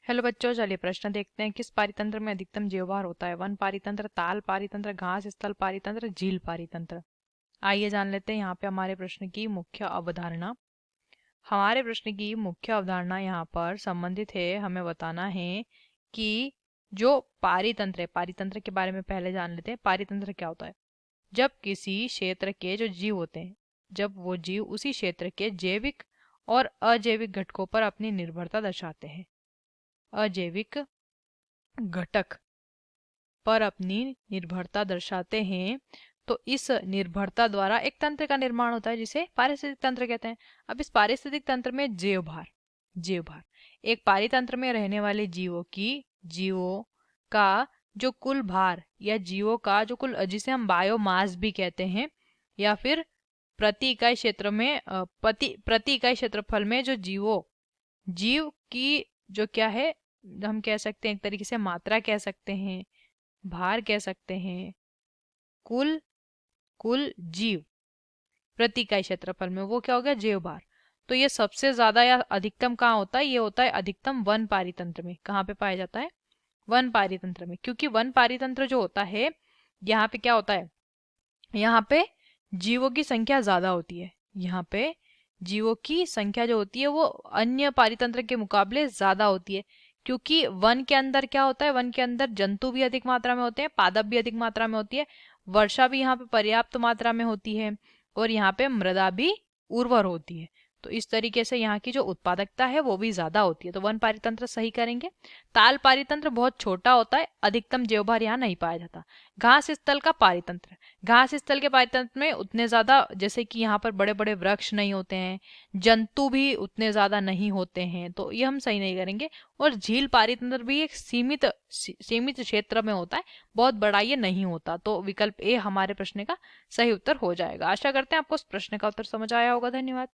Hello बच्चों, चलिए प्रश्न देखते हैं। किस पारितंत्र में अधिकतम जीवभार होता है? वन पारितंत्र, ताल पारितंत्र, घास स्थल पारितंत्र, झील पारितंत्र। आइए जान लेते हैं यहाँ पे हमारे प्रश्न की मुख्य अवधारणा। हमारे प्रश्न की मुख्य अवधारणा यहाँ पर संबंधित है, हमें बताना है कि जो पारितंत्र है, पारितंत्र के बारे में पहले जान लेते हैं। पारितंत्र क्या होता है? जब किसी क्षेत्र के जो जीव होते हैं, जब वो जीव उसी क्षेत्र के जैविक और अजैविक घटकों पर अपनी निर्भरता दर्शाते हैं, अजैविक घटक पर अपनी निर्भरता दर्शाते हैं, तो इस निर्भरता द्वारा एक तंत्र का निर्माण होता है जिसे पारिस्थितिक तंत्र कहते हैं। अब इस पारिस्थितिक तंत्र में जीवभार एक पारितंत्र में रहने वाले जीवों का जो कुल भार या जीवों का जो कुल, जिसे हम बायोमास भी कहते हैं, या फिर प्रति इकाई क्षेत्र में प्रति इकाई क्षेत्रफल में जो जीव की जो क्या है, हम कह सकते हैं एक तरीके से मात्रा कह सकते हैं, भार कह सकते हैं, कुल कुल जीव प्रति इकाई क्षेत्रफल में, वो क्या हो गया? जीव भार। तो ये सबसे ज्यादा या अधिकतम कहाँ होता है? ये होता है अधिकतम वन पारितंत्र में। कहाँ पे पाया जाता है? वन पारितंत्र में। क्योंकि वन पारितंत्र जो होता है, यहाँ पे क्या होता है? यहाँ पे जीवों की संख्या ज्यादा होती है। यहाँ पे जीवों की संख्या जो होती है वो अन्य पारितंत्र के मुकाबले ज्यादा होती है। क्योंकि वन के अंदर क्या होता है? वन के अंदर जंतु भी अधिक मात्रा में होते हैं, पादप भी अधिक मात्रा में होती है, वर्षा भी यहाँ पे पर्याप्त मात्रा में होती है, और यहाँ पे मृदा भी उर्वर होती है। तो इस तरीके से यहाँ की जो उत्पादकता है वो भी ज्यादा होती है। तो वन पारितंत्र सही करेंगे। ताल पारितंत्र बहुत छोटा होता है, अधिकतम जीवभार यहाँ नहीं पाया जाता। घास स्थल का पारितंत्र, घास स्थल के पारितंत्र में उतने ज्यादा, जैसे कि यहाँ पर बड़े बड़े वृक्ष नहीं होते हैं, जंतु भी उतने ज्यादा नहीं होते हैं, तो ये हम सही नहीं करेंगे। और झील पारितंत्र भी एक सीमित क्षेत्र में होता है, बहुत बड़ा ये नहीं होता। तो विकल्प ए हमारे प्रश्न का सही उत्तर हो जाएगा। आशा करते हैं आपको इस प्रश्न का उत्तर समझ आया होगा। धन्यवाद।